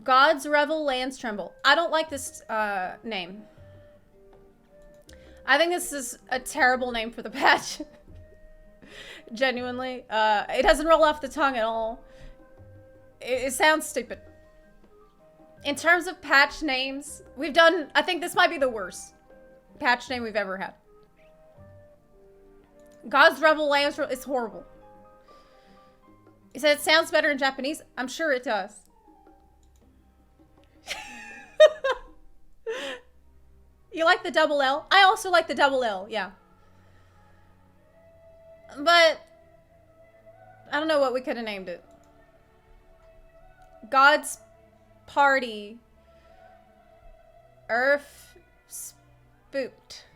Gods revel, lands tremble. I don't like this name. I think this is a terrible name for the patch. Genuinely. It doesn't roll off the tongue at all. It sounds stupid. In terms of patch names, we've done... I think this might be the worst patch name we've ever had. Gods revel, lands tremble. It's horrible. He said it sounds better in Japanese. I'm sure it does. You like the double L? I also like the double L, yeah. But I don't know what we could have named it. God's Party. Earth Spooked.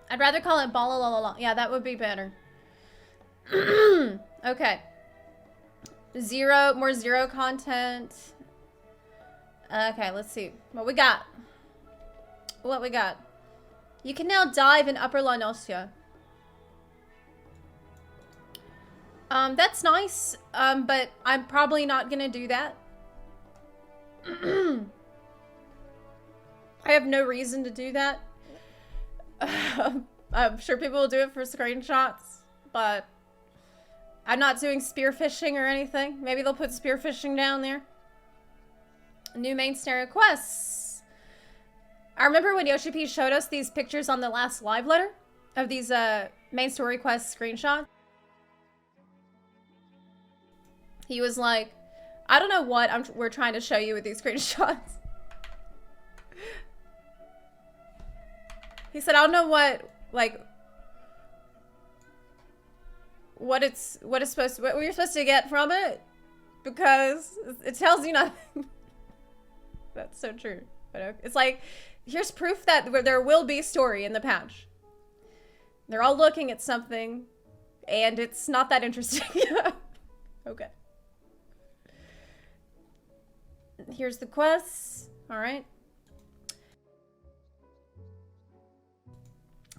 I'd rather call it Bala La La La. Yeah, that would be better. Okay. More zero content. Okay, let's see what we got. What we got. You can now dive in Upper La Nocia. That's nice, but I'm probably not gonna do that. I have no reason to do that. I'm sure people will do it for screenshots, but I'm not doing spearfishing or anything. Maybe they'll put spearfishing down there. New main scenario quests. I remember when Yoshi P showed us these pictures on the last live letter of these main story quest screenshots. He was like, I don't know what we're trying to show you with these screenshots. He said, I don't know what you're supposed to get from it, because it tells you nothing. That's so true. But it's like, here's proof that there will be story in the patch. They're all looking at something, and it's not that interesting. Okay. Here's the quests. All right.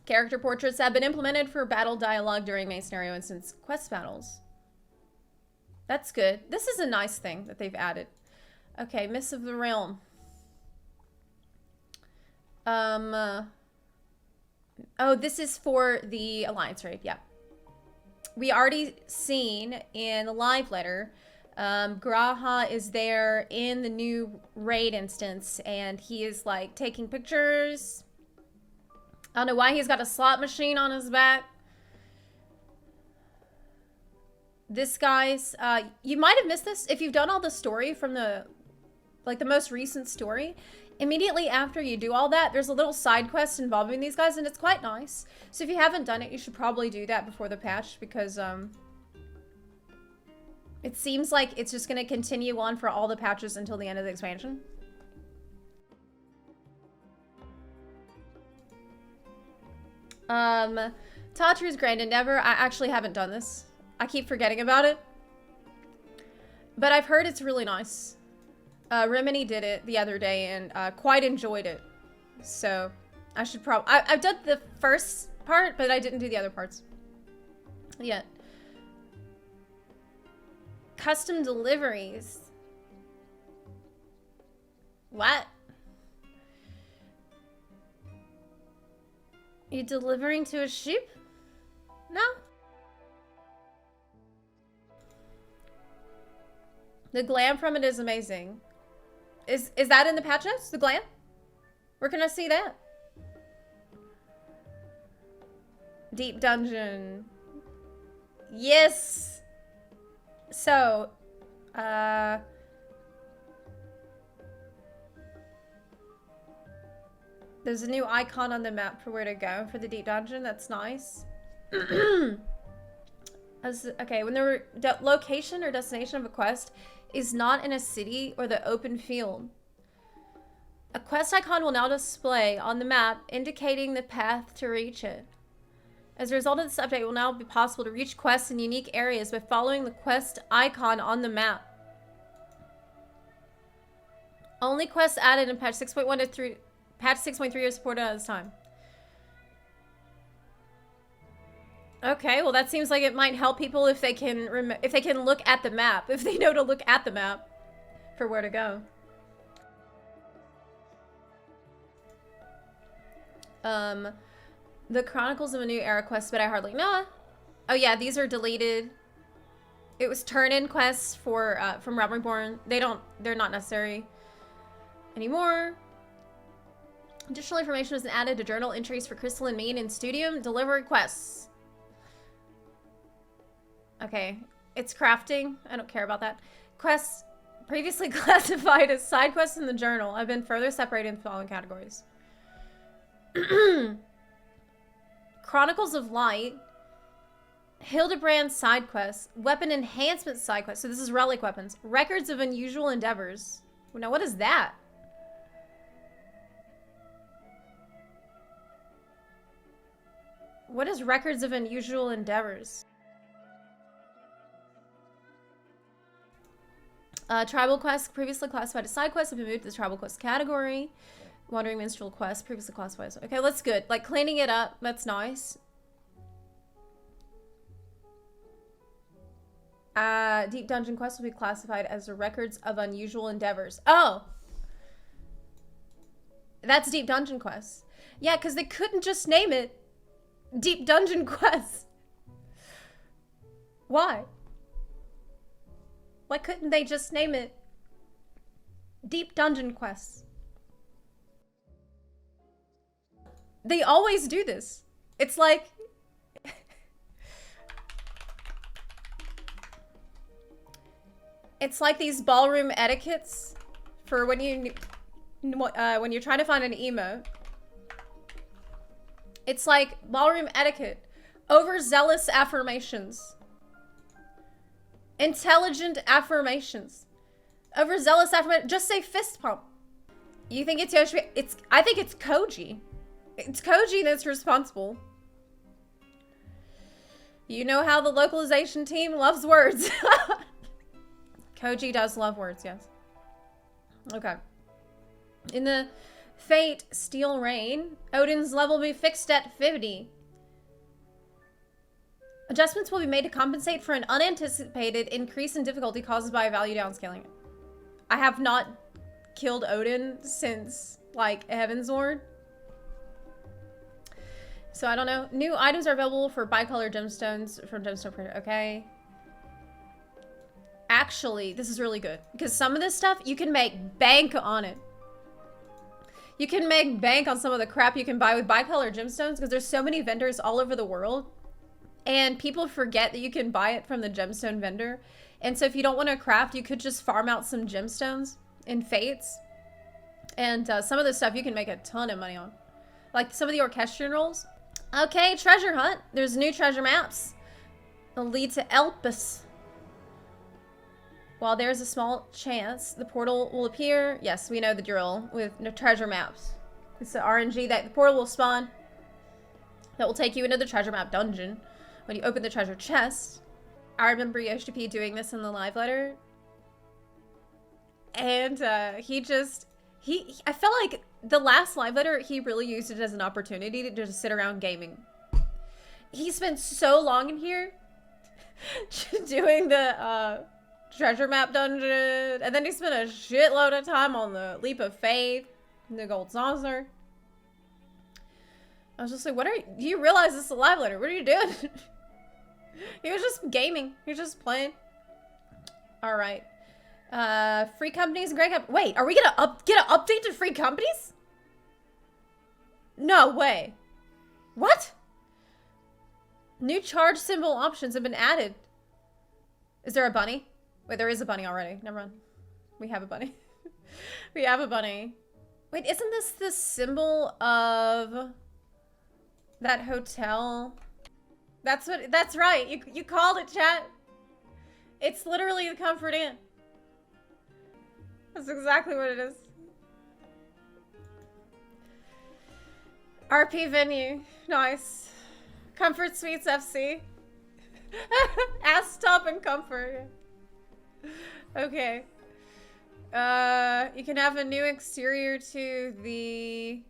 Character portraits have been implemented for battle dialogue during main scenario instance quest battles. That's good. This is a nice thing that they've added. Okay, Miss of the Realm. Oh, this is for the Alliance raid, yeah. We already seen in the live letter, Graha is there in the new raid instance, and he is like taking pictures. I don't know why he's got a slot machine on his back. This guy's, you might have missed this if you've done all the story from the most recent story. Immediately after you do all that, there's a little side quest involving these guys, and it's quite nice. So if you haven't done it, you should probably do that before the patch, because it seems like it's just going to continue on for all the patches until the end of the expansion. Tatru's Grand Endeavor. I actually haven't done this. I keep forgetting about it. But I've heard it's really nice. Rimini did it the other day and quite enjoyed it. So I should probably... I've done the first part, but I didn't do the other parts yet. Custom deliveries. What? You delivering to a sheep? No? The glam from it is amazing. Is that in the patch notes? The glam? Where can I see that? Deep dungeon. Yes. So, there's a new icon on the map for where to go for the deep dungeon. That's nice. Okay, when the location or destination of a quest is not in a city or the open field, a quest icon will now display on the map, indicating the path to reach it. As a result of this update, it will now be possible to reach quests in unique areas by following the quest icon on the map. Only quests added in patch 6.1 to 3, patch 6.3 are supported at this time. Okay, well that seems like it might help people if they can look at the map, if they know to look at the map. for where to go. The Chronicles of a New Era quest, but I hardly know. Oh yeah, these are deleted. It was turn-in quests for from Realm Reborn. They're not necessary anymore. Additional information was added to journal entries for Crystalline Mean and Studium delivery quests. Okay, it's crafting. I don't care about that. Quests previously classified as side quests in the journal have been further separated in the following categories. Chronicles of Light, Hildebrand side quests, weapon enhancement side quests. So this is relic weapons. Records of unusual endeavors. Now what is that? What is records of unusual endeavors? Tribal quests previously classified as side quests have been moved to the tribal quest category. Wandering minstrel quest previously classified as... Okay, that's good. Like cleaning it up. That's nice. Deep dungeon quest will be classified as the records of unusual endeavors. Oh! That's deep dungeon quest. Yeah, because they couldn't just name it Deep Dungeon Quest. Why? Why couldn't they just name it Deep Dungeon Quests? They always do this. It's like... It's like these ballroom etiquettes for when you're trying to find an emote. It's like ballroom etiquette. Overzealous affirmations. Intelligent affirmations. Overzealous affirmations. Just say fist pump. You think it's Yoshi? I think it's Koji. It's Koji that's responsible. You know how the localization team loves words. Koji does love words, yes. Okay. In the Fate Steel Rain, Odin's level will be fixed at 50. Adjustments will be made to compensate for an unanticipated increase in difficulty caused by value downscaling. I have not killed Odin since, like, Heavensward. So I don't know. New items are available for bicolor gemstones from Gemstone Printer. Okay. Actually, this is really good. Because some of this stuff, you can make bank on it. You can make bank on some of the crap you can buy with bicolor gemstones because there's so many vendors all over the world. And people forget that you can buy it from the gemstone vendor. And so if you don't want to craft, you could just farm out some gemstones in Fates. And some of this stuff you can make a ton of money on. Like some of the orchestrion rolls. Okay, treasure hunt. There's new treasure maps. They'll lead to Elpis. While there's a small chance the portal will appear. Yes, we know the drill with no treasure maps. It's the RNG that the portal will spawn. That will take you into the treasure map dungeon when you open the treasure chest. I remember Yoshi P doing this in the live letter. And I felt like the last live letter, he really used it as an opportunity to just sit around gaming. He spent so long in here doing the treasure map dungeon, and then he spent a shitload of time on the Leap of Faith and the Gold Saucer. I was just like, do you realize this is a live letter? What are you doing? He was just gaming. He was just playing. All right. Free companies and great companies. Wait, are we gonna get an update to free companies? No way. What? New charge symbol options have been added. Is there a bunny? Wait, there is a bunny already. Never mind. We have a bunny. We have a bunny. Wait, isn't this the symbol of that hotel? That's right. You called it, chat. It's literally the Comfort Inn. That's exactly what it is. RP venue. Nice. Comfort Suites FC. Ass top and comfort. Okay. You can have a new exterior to the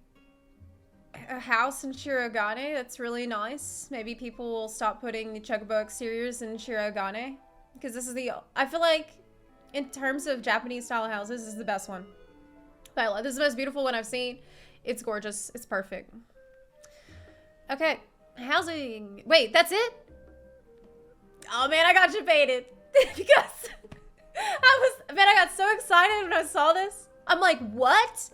house in Shirogane. That's really nice. Maybe people will stop putting the Chocobo exteriors in Shirogane. Because this is I feel like In terms of Japanese style houses, this is the best one. But this is the most beautiful one I've seen. It's gorgeous. It's perfect. Okay. Housing. Wait, that's it? Oh man, I got debated. Because I got so excited when I saw this. I'm like, what?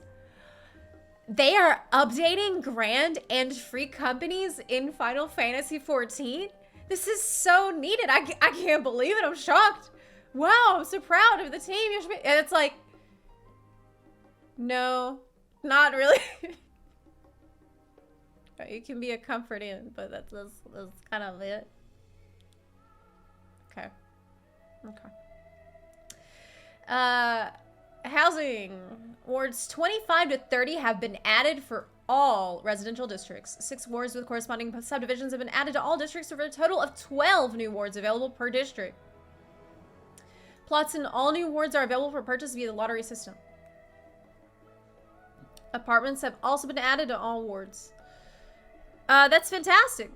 They are updating grand and free companies in Final Fantasy XIV? This is so needed. I can't believe it. I'm shocked. Wow, I'm so proud of the team. And it's like, no, not really. You can be a comfort in, but that's kind of it. Okay. Housing. Wards 25 to 30 have been added for all residential districts. 6 wards with corresponding subdivisions have been added to all districts for a total of 12 new wards available per district. Plots in all new wards are available for purchase via the lottery system. Apartments have also been added to all wards. That's fantastic.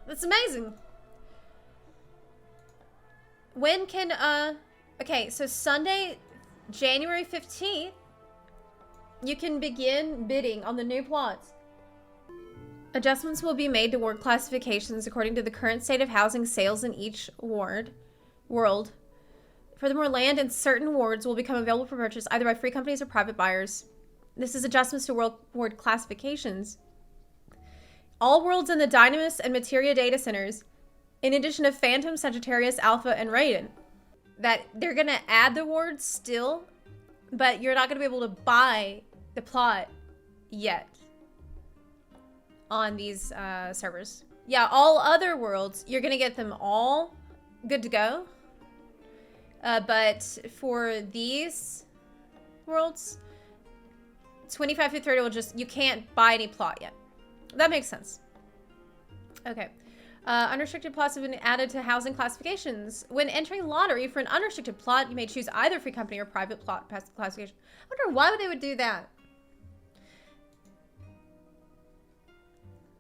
That's amazing. When can, okay, so Sunday, January 15th, you can begin bidding on the new plots. Adjustments will be made to ward classifications according to the current state of housing sales in each world. Furthermore, land in certain wards will become available for purchase either by free companies or private buyers. This is adjustments to ward classifications. All worlds in the Dynamis and Materia data centers, in addition to Phantom, Sagittarius, Alpha, and Raiden. That they're going to add the wards still, but you're not going to be able to buy the plot yet on these servers. Yeah, all other worlds, you're going to get them all good to go. But for these worlds, 25 to 30 will just, you can't buy any plot yet. That makes sense. Okay. Unrestricted plots have been added to housing classifications. When entering lottery for an unrestricted plot, you may choose either free company or private plot classification. I wonder why they would do that.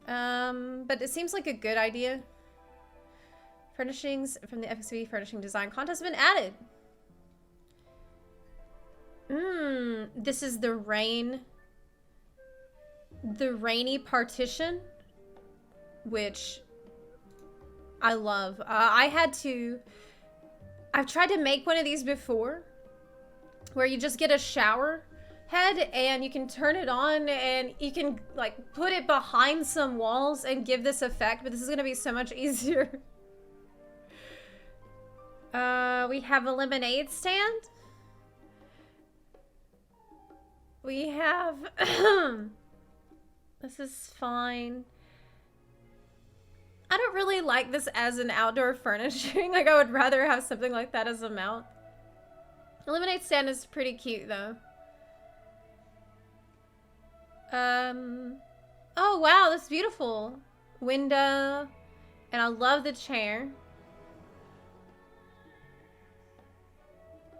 But it seems like a good idea. Furnishings from the FXV Furnishing Design Contest have been added. This is the rainy partition, which I love. I've tried to make one of these before, where you just get a shower head and you can turn it on and you can like put it behind some walls and give this effect, but this is gonna be so much easier. We have a lemonade stand. We have this is fine. I don't really like this as an outdoor furnishing. Like, I would rather have something like that as a mount. The lemonade stand is pretty cute, though. Oh, wow, that's beautiful. Window. And I love the chair.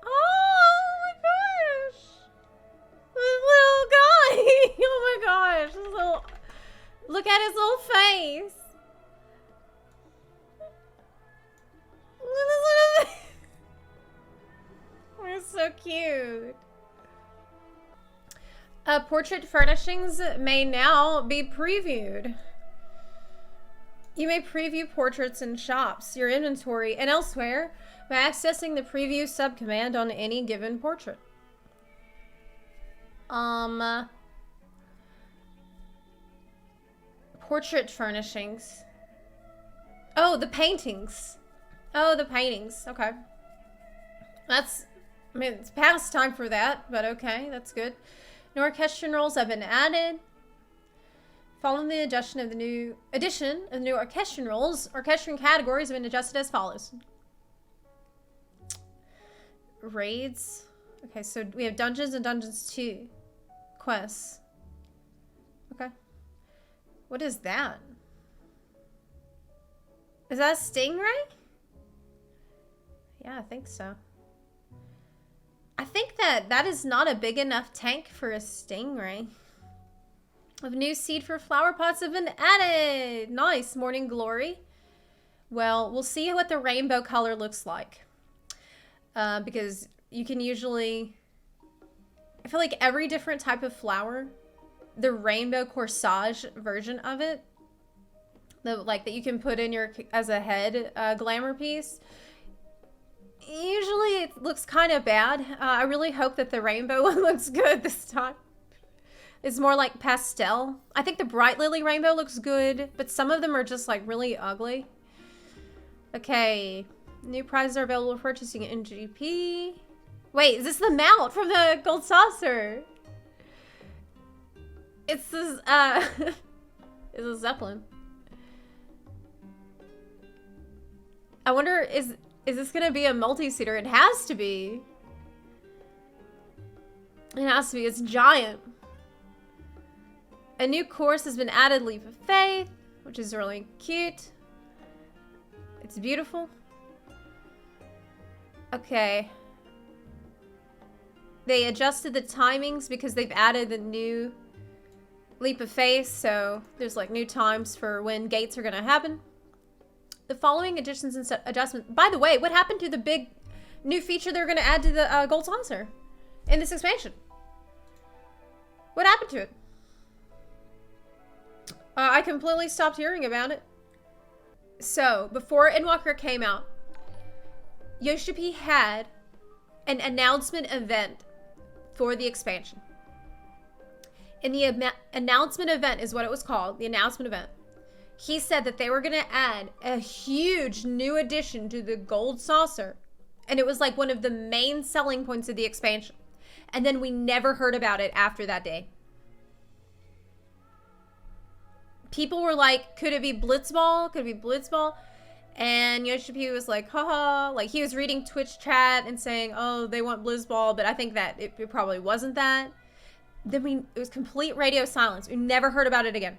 Oh, my gosh. This little guy. Oh, my gosh. This little... Look at his little face. We're so cute. Portrait furnishings may now be previewed. You may preview portraits in shops, your inventory, and elsewhere by accessing the preview subcommand on any given portrait. Portrait furnishings. Oh, the paintings. Oh, the paintings. Okay. That's, I mean, it's past time for that, but okay, that's good. New orchestration roles have been added. Following the addition of the new orchestration roles, orchestration categories have been adjusted as follows. Raids. Okay, so we have Dungeons and Dungeons 2. Quests. Okay. What is that? Is that a stingray? Yeah, I think so. I think that is not a big enough tank for a stingray. A new seed for flower pots have been added. Nice. Morning Glory. Well, we'll see what the rainbow color looks like. because you can usually, I feel like every different type of flower, the rainbow corsage version of it, that you can put in your as a head glamour piece, usually it looks kind of bad. I really hope that the rainbow one looks good this time. It's more like pastel. I think the bright lily rainbow looks good, but some of them are just like really ugly. Okay, new prizes are available for purchasing in GP. Wait, is this the mount from the gold saucer? It's this, it's a Zeppelin. I wonder, is this gonna be a multi-seater? It has to be. It has to be. It's giant. A new course has been added, Leap of Faith, which is really cute. It's beautiful. Okay. They adjusted the timings because they've added the new Leap of Faith, so there's like new times for when gates are gonna happen. The following additions and adjustments. By the way, what happened to the big new feature they're gonna add to the gold saucer in this expansion? What happened to it? I completely stopped hearing about it. So, before Endwalker came out, Yoshi had an announcement event for the expansion. And the announcement event is what it was called, the announcement event. He said that they were going to add a huge new addition to the gold saucer. And it was like one of the main selling points of the expansion. And then we never heard about it after that day. People were like, could it be Blitzball? Could it be Blitzball? And Yoshi was like, haha. Like, he was reading Twitch chat and saying, oh, they want Blitzball, but I think that it probably wasn't that. Then it was complete radio silence. We never heard about it again.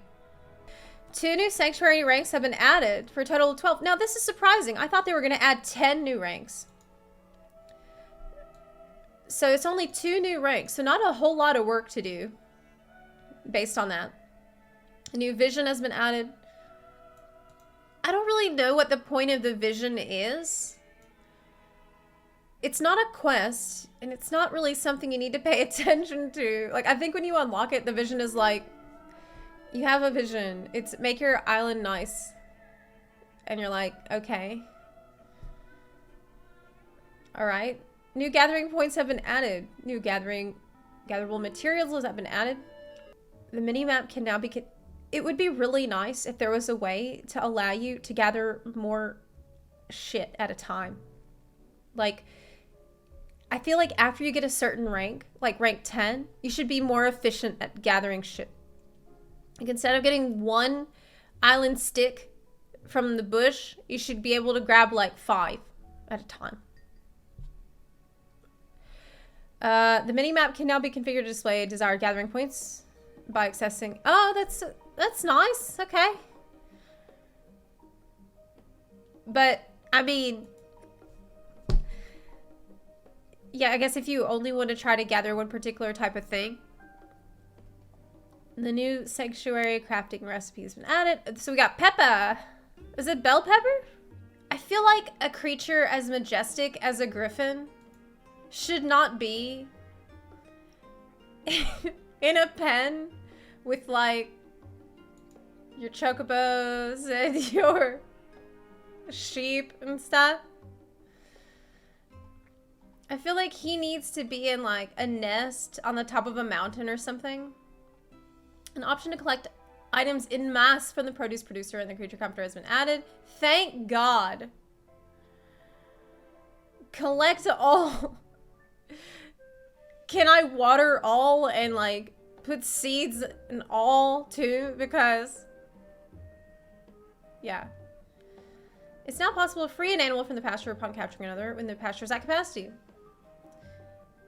2 new sanctuary ranks have been added for a total of 12. Now, this is surprising. I thought they were going to add 10 new ranks. So it's only 2 new ranks. So not a whole lot of work to do based on that. A new vision has been added. I don't really know what the point of the vision is. It's not a quest, and it's not really something you need to pay attention to. Like, I think when you unlock it, the vision is like, you have a vision. It's make your island nice. And you're like, okay. All right. New gathering points have been added. New gatherable materials have been added. The mini-map can now be... It would be really nice if there was a way to allow you to gather more shit at a time. Like, I feel like after you get a certain rank, like rank 10, you should be more efficient at gathering shit. Like, instead of getting 1 island stick from the bush, you should be able to grab like 5 at a time. The mini-map can now be configured to display desired gathering points by accessing... Oh, that's nice. Okay. But, I mean... Yeah, I guess if you only want to try to gather one particular type of thing. The new sanctuary crafting recipe has been added. So we got Peppa. Is it bell pepper? I feel like a creature as majestic as a griffin should not be in a pen with like your chocobos and your sheep and stuff. I feel like he needs to be in like a nest on the top of a mountain or something. An option to collect items en masse from the produce producer and the creature comforter has been added. Thank God. Collect all. Can I water all and like put seeds in all too? Because, yeah. It's now possible to free an animal from the pasture upon capturing another when the pasture is at capacity.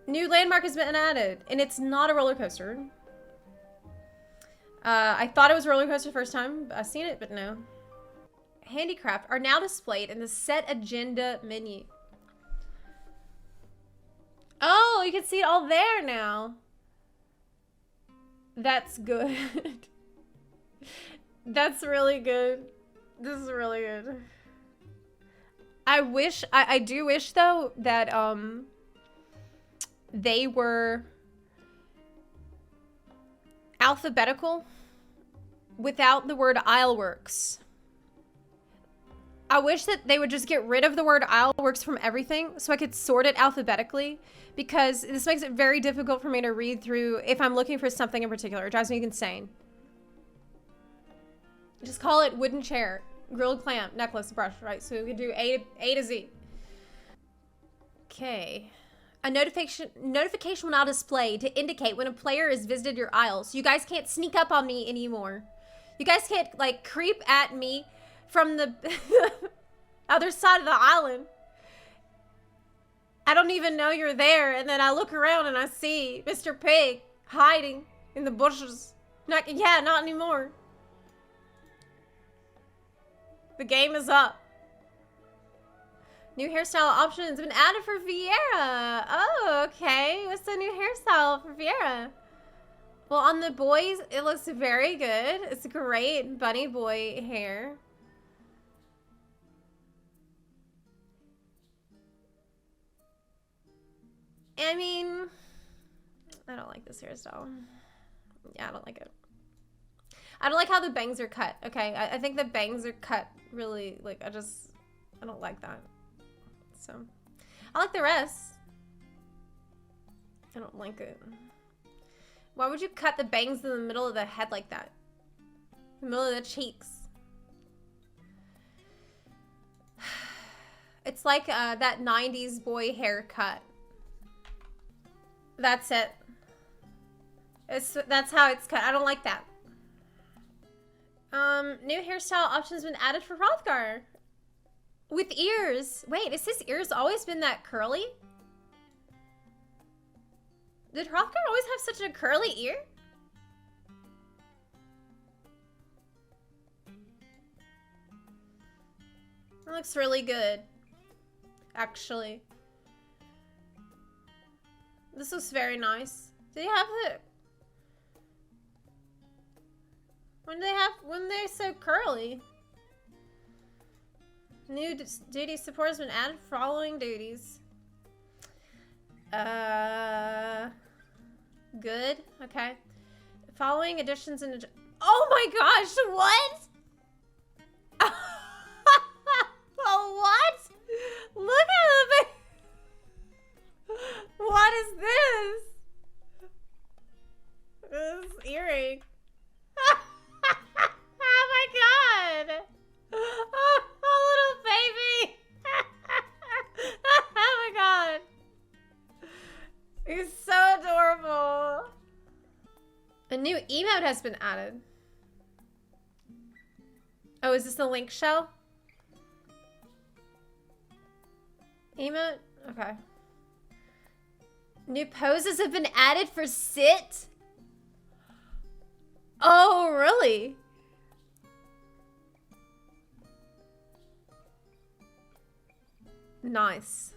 New landmark has been added, and it's not a roller coaster. I thought it was a roller coaster first time. I've seen it, but no. Handicraft are now displayed in the set agenda menu. Oh, you can see it all there now. That's good. That's really good. This is really good. I do wish though that they were alphabetical without the word Ileworks. I wish that they would just get rid of the word Ileworks from everything so I could sort it alphabetically, because this makes it very difficult for me to read through if I'm looking for something in particular. It drives me insane. Just call it wooden chair, grilled clam, necklace, brush, right? So we can do A to Z. Okay. A notification will now display to indicate when a player has visited your aisle. So you guys can't sneak up on me anymore. You guys can't, like, creep at me from the other side of the island. I don't even know you're there, and then I look around and I see Mr. Pig hiding in the bushes. Not anymore. The game is up. New hairstyle option has been added for Vieira. Oh, okay. What's the new hairstyle for Vieira? Well, on the boys, it looks very good. It's great bunny boy hair. I mean, I don't like this hairstyle. Yeah, I don't like it. I don't like how the bangs are cut, okay? I think the bangs are cut really, like, I don't like that. So, I like the rest. I don't like it. Why would you cut the bangs in the middle of the head like that? The middle of the cheeks. It's like that 90s boy haircut. That's it. That's how it's cut. I don't like that. New hairstyle options been added for Hrothgar. With ears. Wait, has his ears always been that curly? Did Hrothgar always have such a curly ear? That looks really good, actually. This looks very nice. Do you have it? When they're so curly? New duty support has been added. Following duties. Good. Okay. Following additions and oh my gosh! What? Oh, what? Look at it! What is this? This earring. Oh my god! Oh, little baby! Oh my god! He's so adorable. A new emote has been added. Oh, is this the link shell? Emote? Okay. New poses have been added for sit? Oh, really? Nice.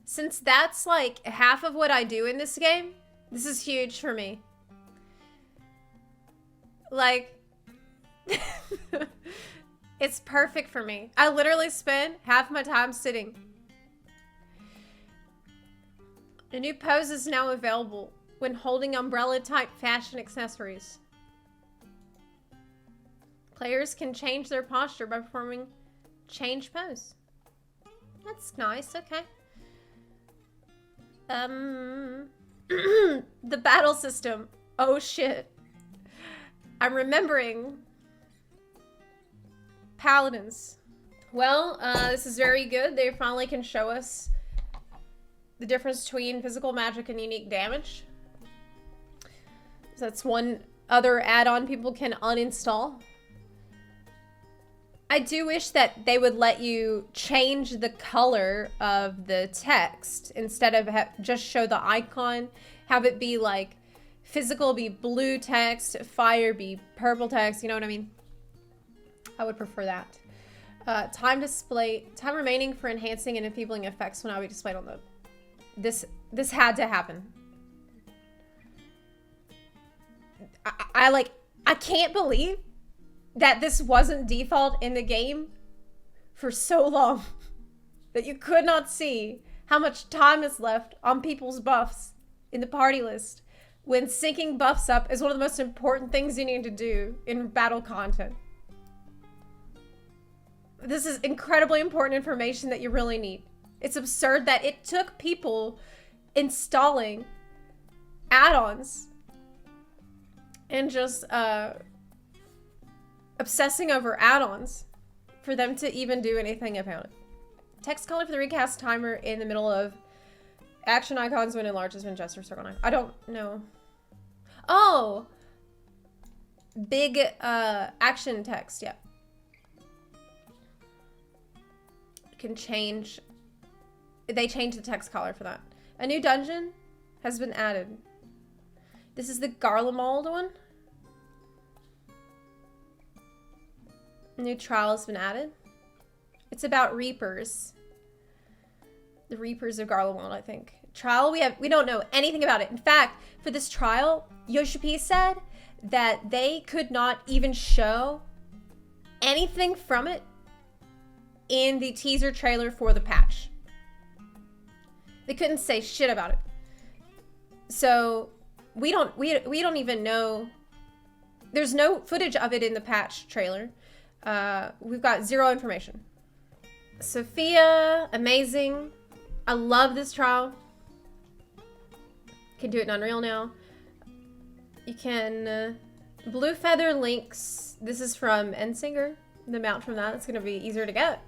Since that's like half of what I do in this game, this is huge for me. Like, it's perfect for me. I literally spend half my time sitting. A new pose is now available when holding umbrella-type fashion accessories. Players can change their posture by performing change pose. That's nice, okay. The battle system. Oh shit. I'm remembering. Paladins. Well, this is very good. They finally can show us the difference between physical magic and unique damage. So that's one other add-on people can uninstall. I do wish that they would let you change the color of the text instead of just show the icon. Have it be like physical be blue text, fire be purple text, you know what I mean? I would prefer that. Time remaining for enhancing and enfeebling effects will now be displayed on the... This had to happen. I can't believe that this wasn't default in the game for so long that you could not see how much time is left on people's buffs in the party list when syncing buffs up is one of the most important things you need to do in battle content. This is incredibly important information that you really need. It's absurd that it took people installing add-ons and just obsessing over add-ons for them to even do anything about it. Text color for the recast timer in the middle of action icons when enlarged has been gesture circle 9. I don't know. Oh! Big action text, yeah. Can change. They changed the text color for that. A new dungeon has been added. This is the Garlemald one. A new trial has been added. It's about Reapers. The Reapers of Garlemald, I think. Trial, we don't know anything about it. In fact, for this trial, Yoshi P said that they could not even show anything from it in the teaser trailer for the patch. They couldn't say shit about it. So we don't even know. There's no footage of it in the patch trailer. We've got zero information. Sophia, amazing. I love this trial. Can do it in Unreal now. You can Blue Feather links. This is from Endsinger. The mount from that. It's gonna be easier to get.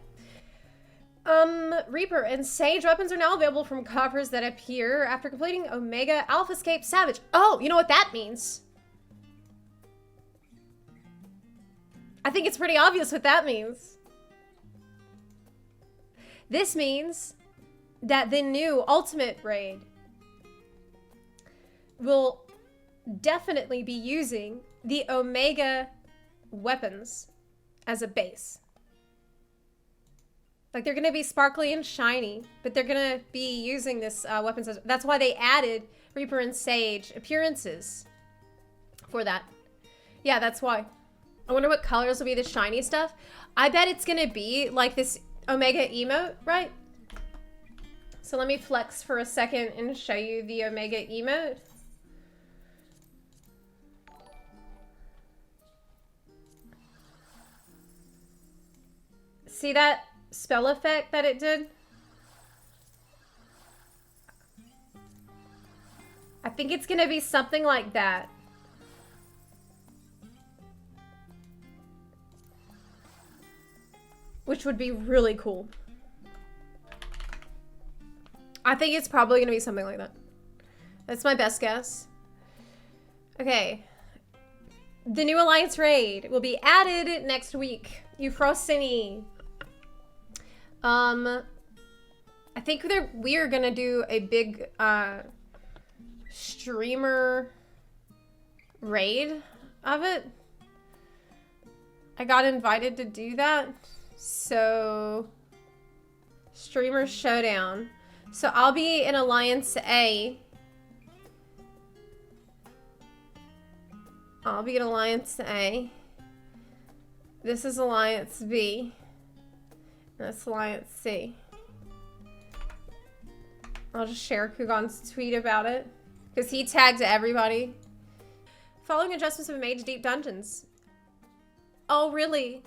Reaper and Sage weapons are now available from coffers that appear after completing Omega Alphascape Savage. Oh, you know what that means? I think it's pretty obvious what that means. This means that the new Ultimate Raid will definitely be using the Omega weapons as a base. Like, they're going to be sparkly and shiny, but they're going to be using this weapons. That's why they added Reaper and Sage appearances for that. Yeah, that's why. I wonder what colors will be the shiny stuff. I bet it's going to be like this Omega emote, right? So let me flex for a second and show you the Omega emote. See that spell effect that it did? I think it's gonna be something like that. Which would be really cool. I think it's probably gonna be something like that. That's my best guess. Okay. The new Alliance Raid will be added next week. Euphrosyne. I think we are gonna do a big streamer raid of it. I got invited to do that. So streamer showdown. So I'll be in Alliance A. I'll be in Alliance A. This is Alliance B. That's Alliance C. I'll just share Kugan's tweet about it because he tagged everybody. Following adjustments have been made to deep dungeons. Oh, really?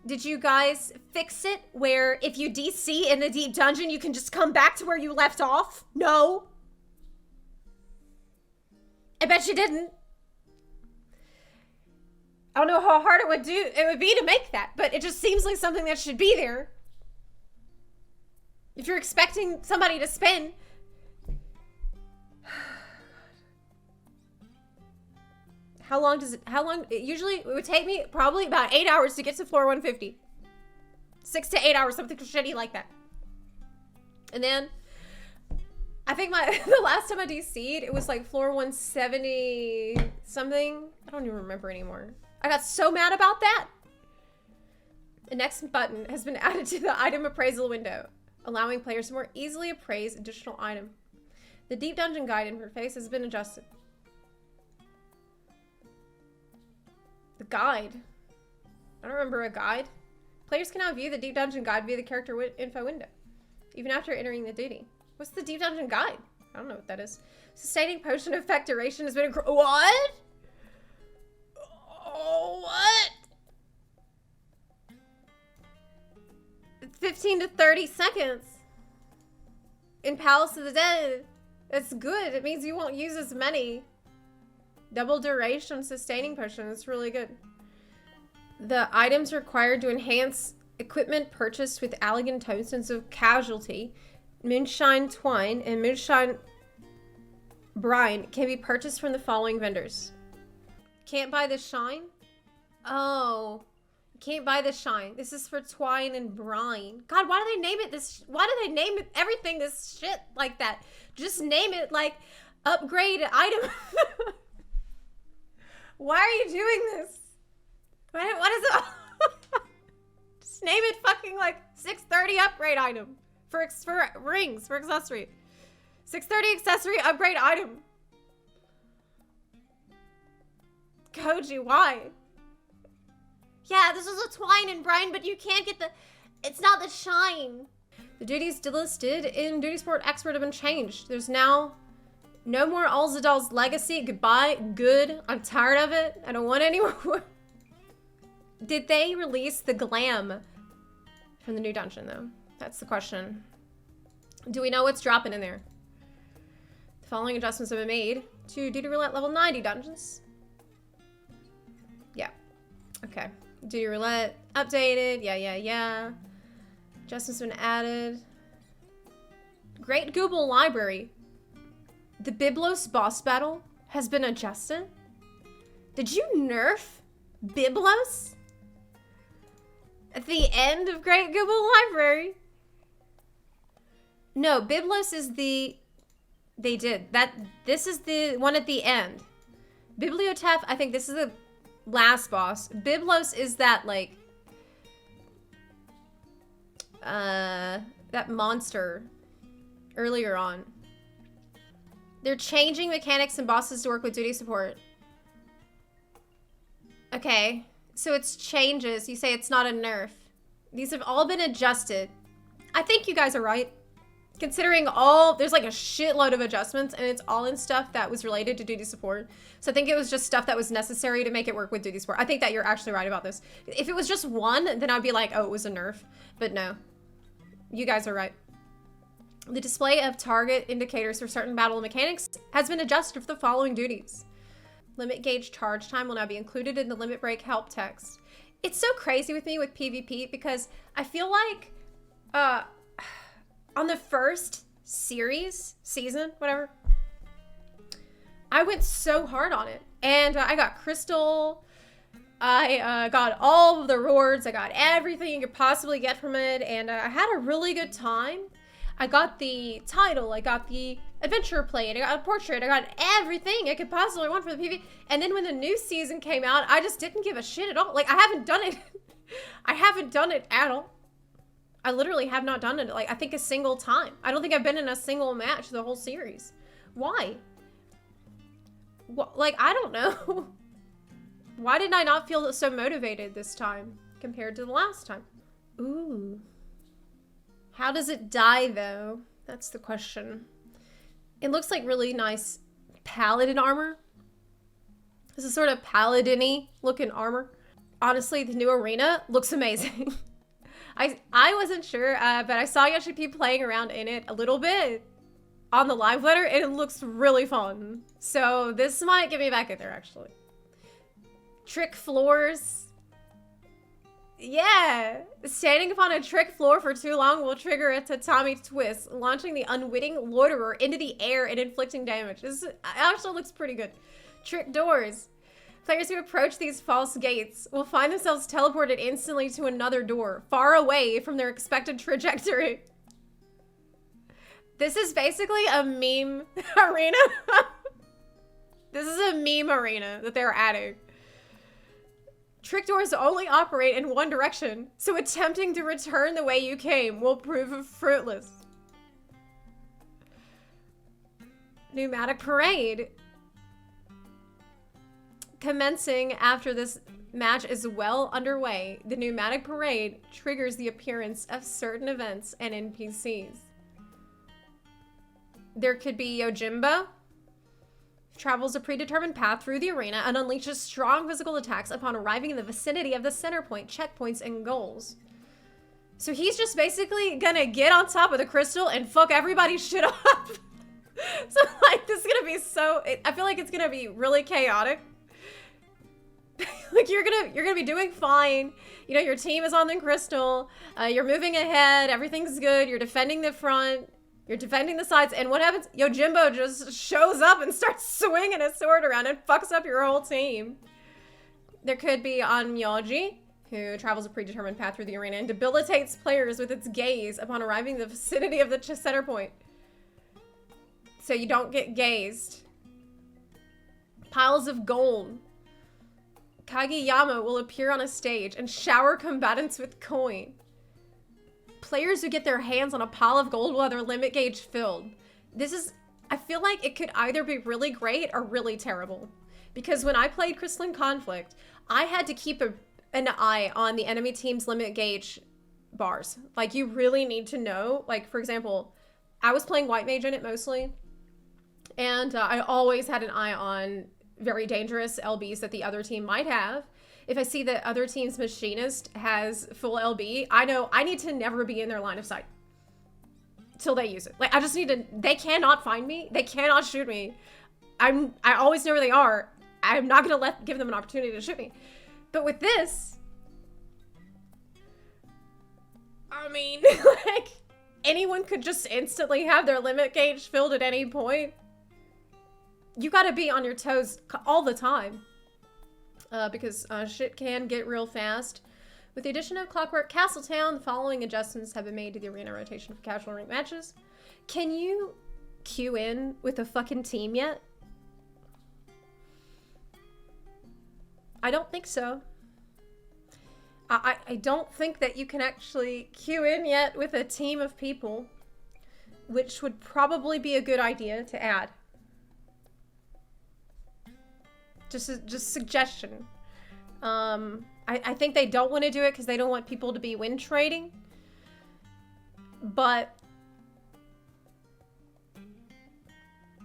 Did you guys fix it where if you DC in the deep dungeon, you can just come back to where you left off? No. I bet you didn't. I don't know how hard it would be to make that, but it just seems like something that should be there. If you're expecting somebody to spin. Usually it would take me probably about 8 hours to get to floor 150. 6 to 8 hours, something shitty like that. And then, I think the last time I DC'd, it was like floor 170 something. I don't even remember anymore. I got so mad about that. The next button has been added to the item appraisal window, allowing players to more easily appraise additional item. The deep dungeon guide interface has been adjusted. The guide? I don't remember a guide. Players can now view the Deep Dungeon Guide via the character info window, even after entering the duty. What's the Deep Dungeon Guide? I don't know what that is. Sustaining potion effect duration has been what? Oh, what? 15 to 30 seconds. In Palace of the Dead. It's good. It means you won't use as many. Double duration sustaining potion. It's really good. The items required to enhance equipment purchased with elegant tones of casualty, moonshine twine, and moonshine brine can be purchased from the following vendors. Can't buy the shine? Oh. Can't buy the shine. This is for twine and brine. God, why do they name it this? Why do they name it everything this shit like that? Just name it like upgrade item. Why are you doing this? What is it? Just name it fucking like 630 upgrade item for rings, for accessory. 630 accessory upgrade item. Koji, why? Yeah, this is a twine and brine, but you can't get it's not the shine. The duties listed in Duty Sport Expert have been changed. There's now no more Alzadal's Legacy. Goodbye. Good. I'm tired of it. I don't want any more. Did they release the glam from the new dungeon, though? That's the question. Do we know what's dropping in there? The following adjustments have been made to Duty Roulette level 90 dungeons. Yeah. Okay. Duty Roulette updated. Yeah. Adjustments have been added. Great Google Library. The Byblos boss battle has been adjusted. Did you nerf Byblos? At the end of Great Google Library? No, Byblos is the... They did. This is the one at the end. Bibliotef, I think this is the last boss. Byblos is that, like... that monster earlier on. They're changing mechanics and bosses to work with duty support. Okay, so it's changes. You say it's not a nerf. These have all been adjusted. I think you guys are right. Considering there's like a shitload of adjustments and it's all in stuff that was related to duty support. So I think it was just stuff that was necessary to make it work with duty support. I think that you're actually right about this. If it was just one, then I'd be like, oh, it was a nerf. But no, you guys are right. The display of target indicators for certain battle mechanics has been adjusted for the following duties. Limit gauge charge time will now be included in the limit break help text. It's so crazy with me with PvP because I feel like on the first season, whatever, I went so hard on it. And I got crystal, I got all of the rewards, I got everything you could possibly get from it, and I had a really good time. I got the title, I got the adventure plate, I got a portrait, I got everything I could possibly want for the PvP. And then when the new season came out, I just didn't give a shit at all. Like, I haven't done it. I haven't done it at all. I literally have not done it, like, I think a single time. I don't think I've been in a single match the whole series. Why? Like, I don't know. Why did I not feel so motivated this time compared to the last time? Ooh. How does it die, though? That's the question. It looks like really nice paladin armor. This is sort of paladin-y looking armor. Honestly, the new arena looks amazing. I wasn't sure, but I saw Yoshi playing around in it a little bit on the live letter, and it looks really fun. So this might get me back in there, actually. Trick floors. Yeah, standing upon a trick floor for too long will trigger a tatami twist, launching the unwitting loiterer into the air and inflicting damage. This actually looks pretty good. Trick doors. Players who approach these false gates will find themselves teleported instantly to another door, far away from their expected trajectory. This is basically a meme arena. This is a meme arena that they're adding. Trick doors only operate in one direction, so attempting to return the way you came will prove fruitless. Pneumatic parade. Commencing after this match is well underway. The pneumatic parade triggers the appearance of certain events and NPCs. There could be Yojimbo. Travels a predetermined path through the arena and unleashes strong physical attacks upon arriving in the vicinity of the center point, checkpoints, and goals. So he's just basically gonna get on top of the crystal and fuck everybody's shit up. So like, this is gonna be so, I feel like it's gonna be really chaotic. Like you're gonna be doing fine. You know, your team is on the crystal. You're moving ahead. Everything's good. You're defending the front. You're defending the sides. And what happens? Yojimbo just shows up and starts swinging his sword around and fucks up your whole team. There could be Onmyoji, who travels a predetermined path through the arena and debilitates players with its gaze upon arriving in the vicinity of the center point. So you don't get gazed. Piles of gold. Kageyama will appear on a stage and shower combatants with coin. Players who get their hands on a pile of gold will have their limit gauge filled. This is, I feel like it could either be really great or really terrible. Because when I played Crystalline Conflict, I had to keep an eye on the enemy team's limit gauge bars. Like, you really need to know. Like, for example, I was playing White Mage in it mostly. And I always had an eye on very dangerous LBs that the other team might have. If I see that other team's machinist has full LB, I know I need to never be in their line of sight till they use it. Like, I just need to, they cannot find me. They cannot shoot me. I always know where they are. I'm not going to give them an opportunity to shoot me. But with this, I mean, like, anyone could just instantly have their limit gauge filled at any point. You got to be on your toes all the time. Because shit can get real fast. With the addition of Clockwork Castletown, the following adjustments have been made to the arena rotation for casual ring matches. Can you queue in with a fucking team yet? I don't think so. I don't think that you can actually queue in yet with a team of people, which would probably be a good idea to add. Just suggestion. I think they don't want to do it because they don't want people to be win trading. But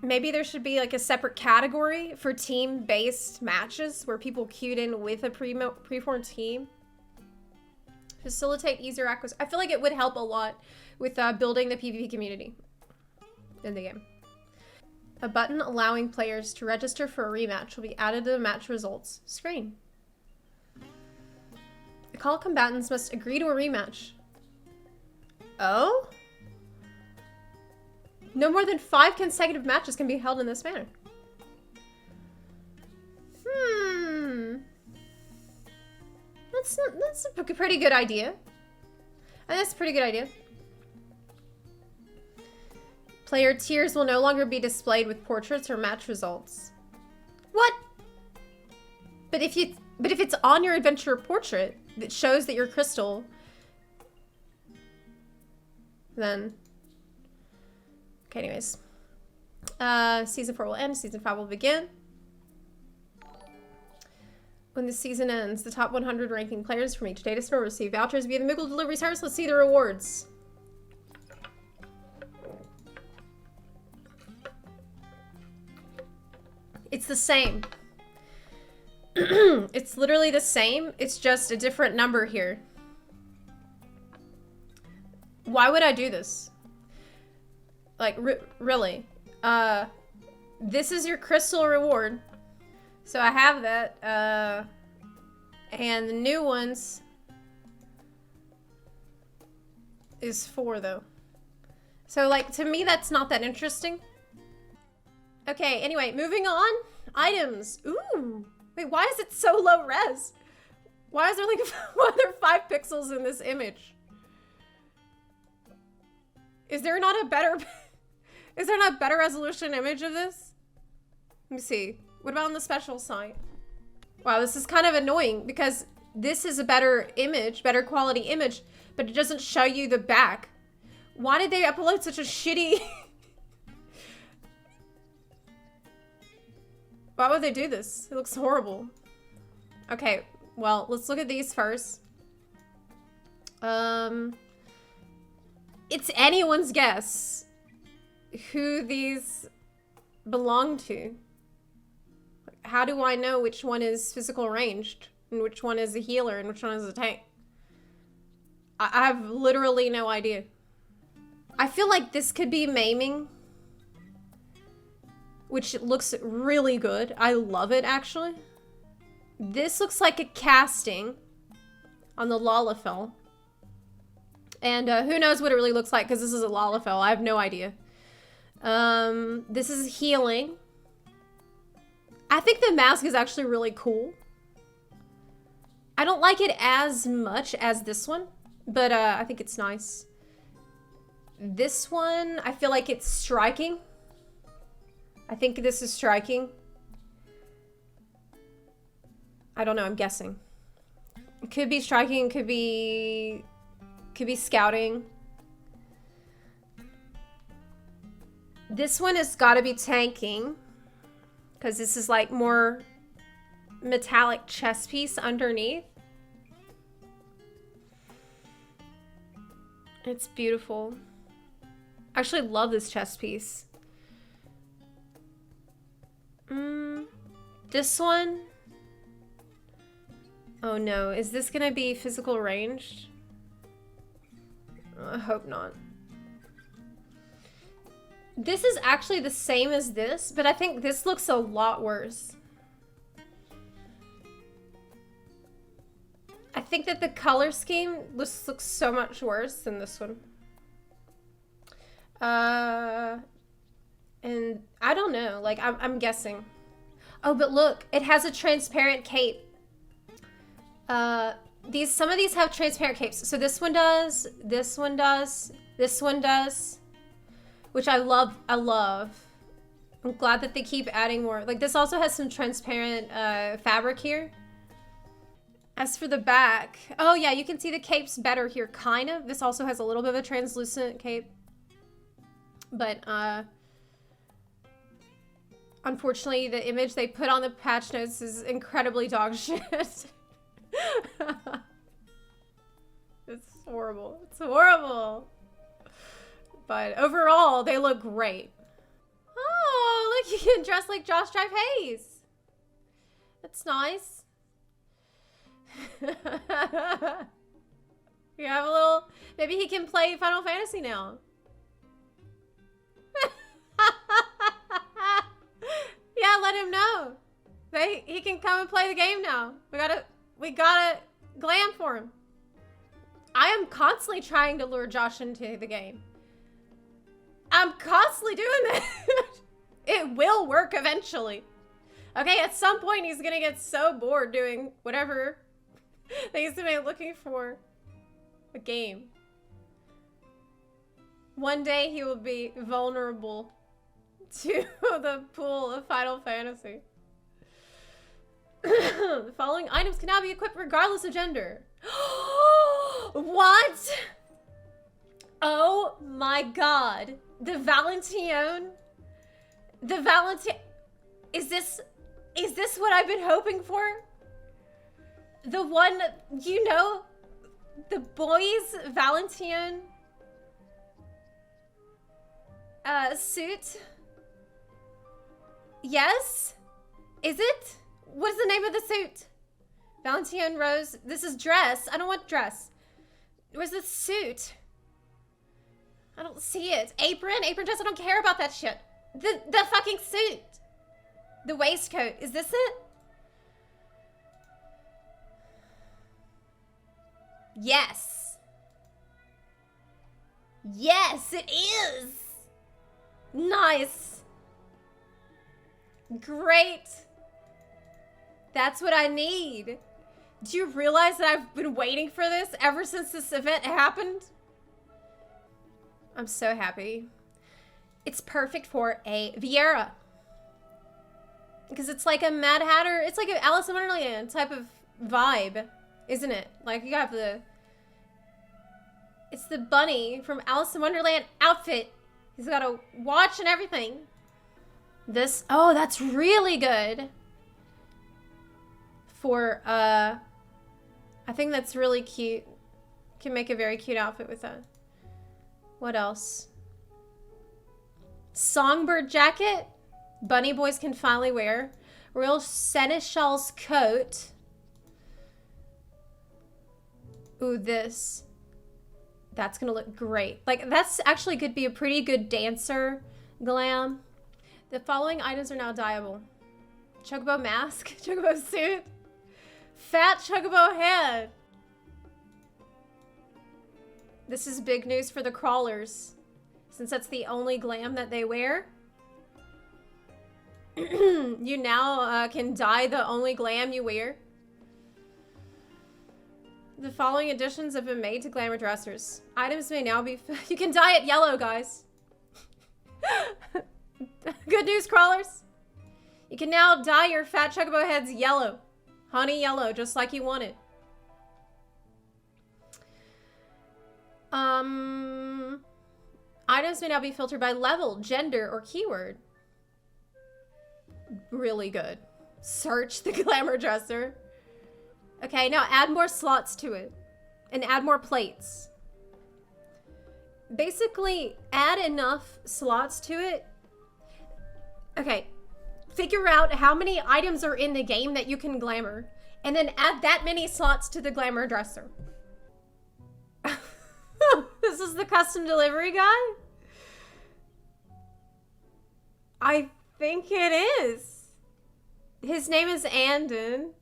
maybe there should be like a separate category for team-based matches where people queued in with a preformed team. Facilitate easier acquisition. I feel like it would help a lot with building the PvP community in the game. A button allowing players to register for a rematch will be added to the match results screen. The call combatants must agree to a rematch. Oh? No more than 5 consecutive matches can be held in this manner. That's a pretty good idea. That's a pretty good idea. Player tiers will no longer be displayed with portraits or match results. What? But if it's on your adventure portrait that shows that you're crystal, then okay, anyways. Season 4 will end, season 5 will begin. When the season ends, the top 100 ranking players from each data store will receive vouchers via the Moogle delivery service. Let's see the rewards. It's the same. It's literally the same. It's just a different number here. Why would I do this? Like, really? This is your crystal reward. So I have that. And the new ones is 4 though. So like, to me, that's not that interesting. Okay, anyway, moving on. Items. Ooh. Wait, why is it so low res? Why is there like, why are there 5 pixels in this image? Is there not a better, is there not a better resolution image of this? Let me see. What about on the special site? Wow, this is kind of annoying because this is a better image, better quality image, but it doesn't show you the back. Why did they upload such a shitty... Why would they do this? It looks horrible. Okay, Well, let's look at these first. It's anyone's guess who these belong to. How do I know which one is physical ranged and which one is a healer and which one is a tank? I have literally no idea. I feel like this could be maiming, which looks really good. I love it, actually. This looks like a casting on the Lalafell. And who knows what it really looks like, because this is a Lalafell. I have no idea. This is healing. I think the mask is actually really cool. I don't like it as much as this one, but I think it's nice. This one, I feel like it's striking. I think this is striking. I don't know, I'm guessing. It could be striking, could be scouting. This one has got to be tanking, because this is like more metallic chest piece underneath. It's beautiful. I actually love this chest piece. This one. Oh no, is this gonna be physical ranged? I hope not. This is actually the same as this, but I think this looks a lot worse. I think that the color scheme looks so much worse than this one. And I don't know, like I'm guessing. Oh, but look, it has a transparent cape. Some of these have transparent capes. So this one does, this one does, this one does, which I love. I'm glad that they keep adding more. Like this also has some transparent fabric here. As for the back, oh yeah, you can see the capes better here, kind of. This also has a little bit of a translucent cape. But unfortunately, the image they put on the patch notes is incredibly dog shit. It's horrible. It's horrible. But overall, they look great. Oh, look, you can dress like Josh Drive Hayes. That's nice. You have a little... Maybe he can play Final Fantasy now. Yeah, let him know. He can come and play the game now. We gotta glam for him. I am constantly trying to lure Josh into the game. I'm constantly doing that. It will work eventually. Okay, at some point he's gonna get so bored doing whatever that he's gonna be looking for a game. One day he will be vulnerable to the pool of Final Fantasy. The following items can now be equipped regardless of gender. What? Oh my god. The Valentine. The Valentine. Is this what I've been hoping for? The one, you know, the boys' Valentine suit? Yes? Is it? What is the name of the suit? Valentine Rose. This is dress. I don't want dress. Where's the suit? I don't see it. Apron dress. I don't care about that shit. The fucking suit. The waistcoat. Is this it? Yes. Yes, it is. Nice. Great. That's what I need. Do you realize that I've been waiting for this ever since this event happened? I'm so happy. It's perfect for a Viera. Because it's like a Mad Hatter, it's like an Alice in Wonderland type of vibe, isn't it? Like you have it's the bunny from Alice in Wonderland outfit. He's got a watch and everything. Oh, that's really good. For I think that's really cute. Can make a very cute outfit with that. What else? Songbird jacket. Bunny boys can finally wear. Royal seneschal's coat. Ooh, this. That's gonna look great. Like, that's actually could be a pretty good dancer glam. The following items are now dyeable. Chocobo mask. Chocobo suit. Fat chocobo head. This is big news for the crawlers, since that's the only glam that they wear. You now can dye the only glam you wear. The following additions have been made to Glamour dressers. Items may now be... You can dye it yellow, guys. Good news, crawlers. You can now dye your fat chocobo heads yellow. Honey yellow, just like you want it. Items may now be filtered by level, gender, or keyword. Really good. Search the Glamour dresser. Okay, now add more slots to it. And add more plates. Basically, add enough slots to it. Okay, figure out how many items are in the game that you can glamour. And then add that many slots to the Glamour dresser. This is the custom delivery guy? I think it is. His name is Andon.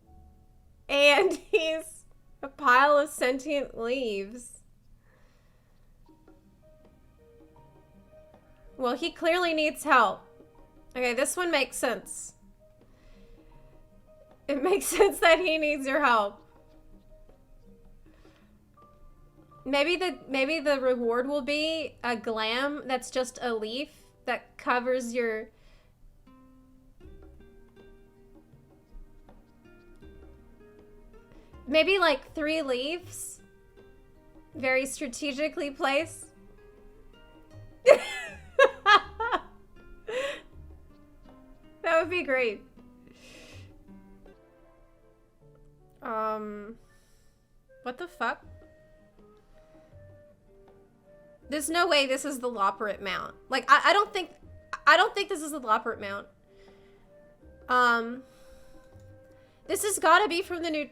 And he's a pile of sentient leaves. Well, he clearly needs help. Okay, this one makes sense. It makes sense that he needs your help. Maybe the reward will be a glam that's just a leaf that covers your... Maybe like 3 leaves. Very strategically placed. That would be great. What the fuck? There's no way this is the Loperate mount. Like, I don't think this is the Loperate mount. This has got to be from the new...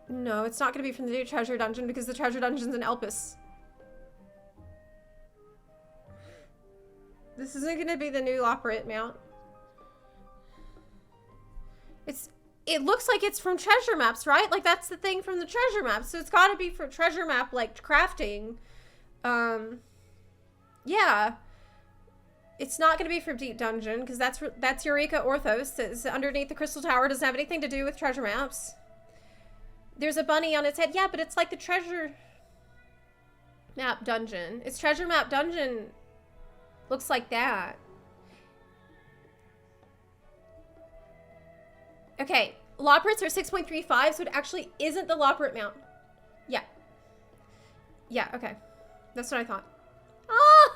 No, it's not going to be from the new treasure dungeon because the treasure dungeon's in Elpis. This isn't going to be the new Loperate mount. It looks like it's from treasure maps, right? Like, that's the thing from the treasure map. So it's got to be for treasure map, like, crafting. Yeah. It's not going to be from Deep Dungeon, because that's Eureka Orthos. It's underneath the Crystal Tower. Doesn't have anything to do with treasure maps. There's a bunny on its head. Yeah, but it's like the treasure map dungeon. It's treasure map dungeon. Looks like that. Okay, Loperates are 6.35, so it actually isn't the Loperate mount. Yeah. Yeah, okay. That's what I thought. Oh,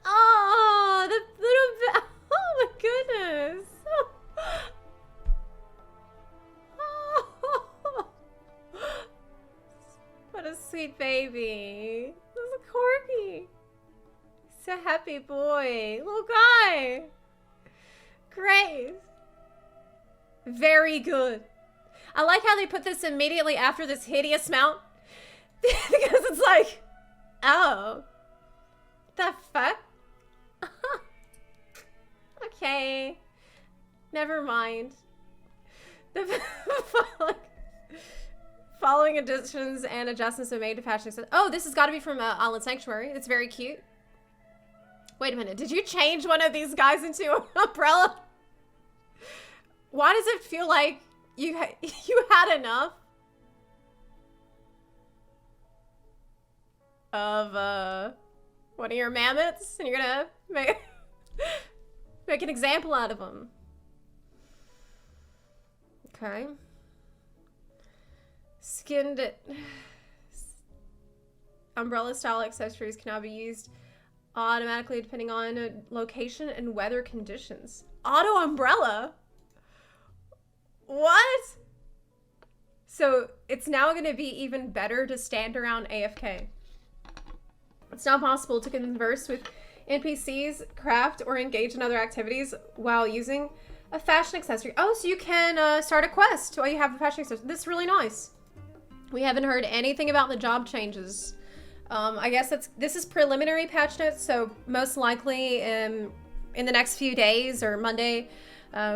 oh, the little... Oh my goodness. Oh. What a sweet baby. This is a corgi. He's a happy boy. Little guy. Great. Very good. I like how they put this immediately after this hideous mount. Because it's like, oh. The fuck? Okay. Never mind. The following additions and adjustments are made to patch this. Oh, this has got to be from Island Sanctuary. It's very cute. Wait a minute. Did you change one of these guys into an umbrella? Why does it feel like you had enough of one of your mammoths and you're gonna make an example out of them? Okay. Skinned umbrella style accessories can now be used automatically depending on location and weather conditions. Auto umbrella? What? So it's now going to be even better to stand around AFK. It's not possible to converse with NPCs, craft, or engage in other activities while using a fashion accessory. Oh, so you can start a quest while you have a fashion accessory. This is really nice. We haven't heard anything about the job changes. I guess this is preliminary patch notes, so most likely in the next few days or Monday,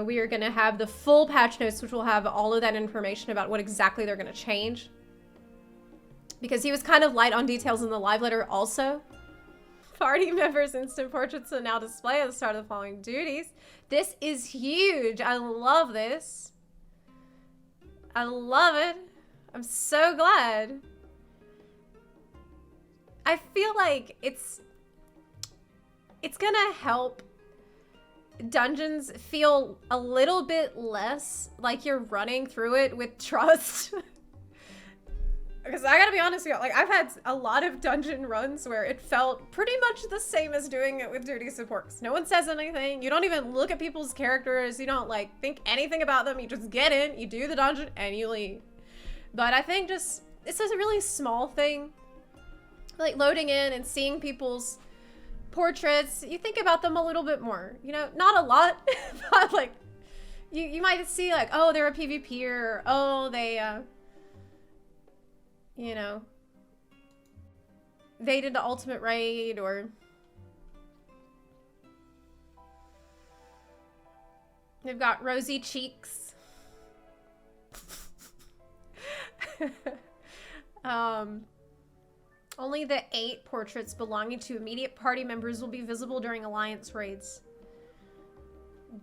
we are going to have the full patch notes, which will have all of that information about what exactly they're going to change. Because he was kind of light on details in the live letter also. Party members' instant portraits are now displayed at the start of the following duties. This is huge. I love this. I love it. I'm so glad. I feel like it's gonna help dungeons feel a little bit less like you're running through it with trust. Because I gotta be honest with you, like I've had a lot of dungeon runs where it felt pretty much the same as doing it with duty support. No one says anything. You don't even look at people's characters. You don't like think anything about them. You just get in, you do the dungeon, and you leave. But I think just, this is a really small thing. Like loading in and seeing people's portraits, you think about them a little bit more. You know, not a lot, but like, you might see like, oh, they're a PvPer, or oh, they, you know, they did the ultimate raid, or they've got rosy cheeks. Only the 8 portraits belonging to immediate party members will be visible during alliance raids.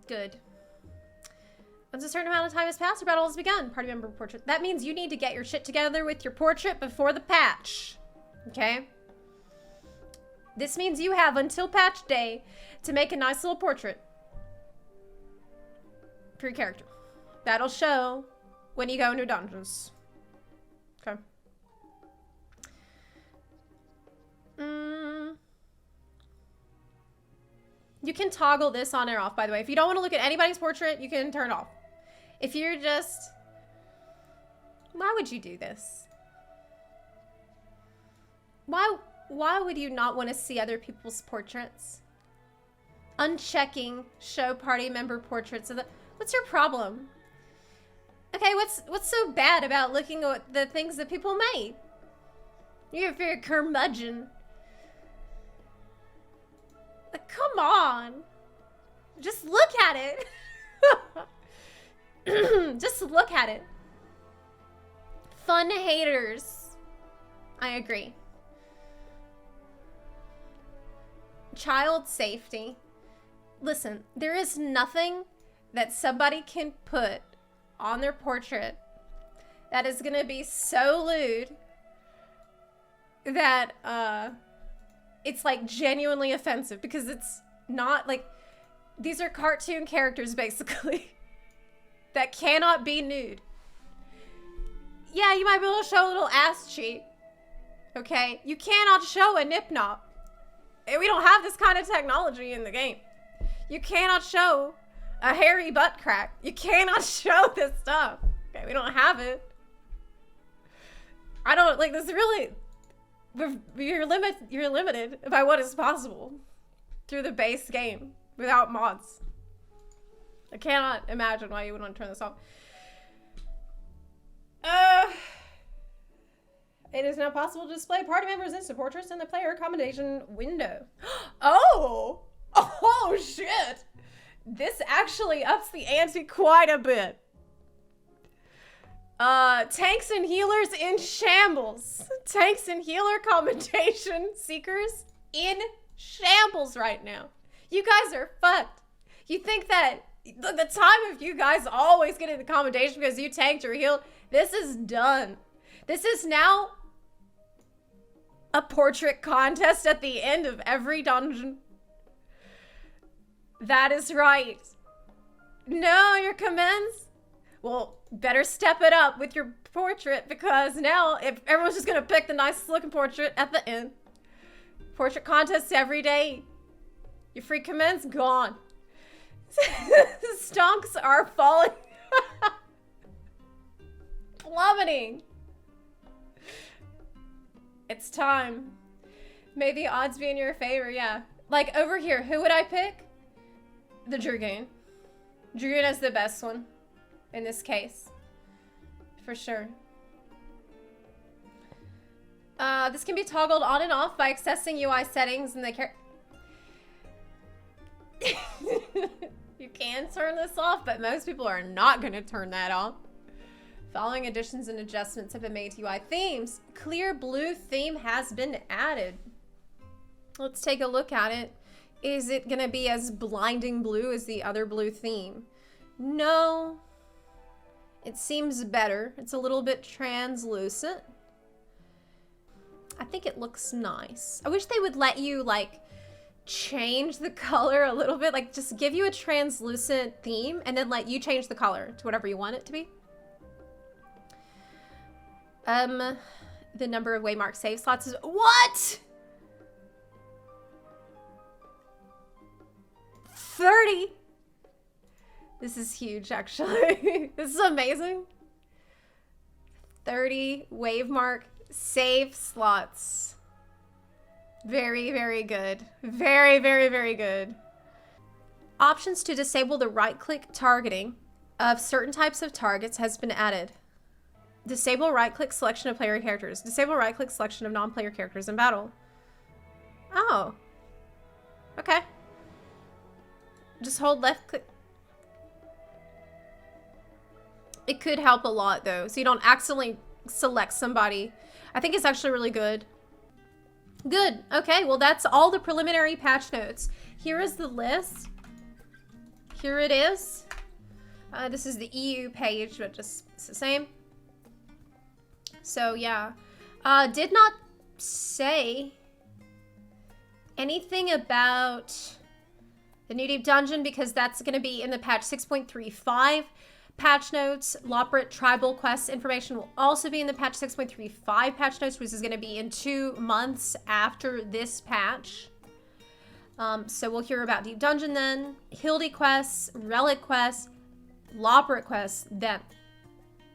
Good. Once a certain amount of time has passed, your battle has begun. Party member portrait. That means you need to get your shit together with your portrait before the patch. Okay? This means you have until patch day to make a nice little portrait for your character. That'll show when you go into dungeons. Okay. You can toggle this on or off, by the way. If you don't want to look at anybody's portrait, you can turn it off. If you're just... Why would you do this? Why would you not want to see other people's portraits? Unchecking show party member portraits. What's your problem? Okay, what's so bad about looking at the things that people made? You're a very curmudgeon. Like, come on. Just look at it. Just look at it. Fun haters. I agree. Child safety. Listen, there is nothing that somebody can put on their portrait that is gonna be so lewd that it's like genuinely offensive, because it's not like, these are cartoon characters basically that cannot be nude. Yeah, you might be able to show a little ass cheek, okay? You cannot show a nip knot. We don't have this kind of technology in the game. You cannot show a hairy butt crack. You cannot show this stuff. Okay, we don't have it. I don't, like, this is really, you're limited by what is possible through the base game without mods. I cannot imagine why you would want to turn this off. It is now possible to display party members' instant portraits in the player commendation window. Oh! Oh, shit! This actually ups the ante quite a bit. Tanks and healers in shambles. Tanks and healer commendation seekers in shambles right now. You guys are fucked. You think that the time of you guys always getting the commendation because you tanked or healed, this is done. This is now a portrait contest at the end of every dungeon. That is right. No, your commends? Well, better step it up with your portrait, because now if everyone's just gonna pick the nicest looking portrait at the end. Portrait contests every day. Your free commends gone. Stonks are falling. plummeting. It's time. May the odds be in your favor, yeah. Like, over here, who would I pick? The Dragoon. Dragoon is the best one in this case. For sure. This can be toggled on and off by accessing UI settings in the You can turn this off, but most people are not going to turn that off. Following additions and adjustments have been made to UI themes. Clear blue theme has been added. Let's take a look at it. Is it going to be as blinding blue as the other blue theme? No. It seems better. It's a little bit translucent. I think it looks nice. I wish they would let you, like, change the color a little bit. Like, just give you a translucent theme and then let you change the color to whatever you want it to be. The number of waymark save slots is... What?! 30! This is huge, actually. This is amazing. 30 wavemark save slots. Very, very good. Very, very, very good. Options to disable the right-click targeting of certain types of targets has been added. Disable right-click selection of player characters. Disable right-click selection of non-player characters in battle. Oh. Okay. Just hold left click. It could help a lot, though, so you don't accidentally select somebody. I think it's actually really good. Good. Okay, well, that's all the preliminary patch notes. Here is the list. Here it is. This is the EU page, but just it's the same. So, yeah. Did not say anything about the New Deep Dungeon because that's going to be in the patch 6.35 patch notes. Loprit Tribal Quest information will also be in the patch 6.35 patch notes, which is going to be in 2 months after this patch. So we'll hear about Deep Dungeon then. Hildy quests, Relic quests, Loprit quests then.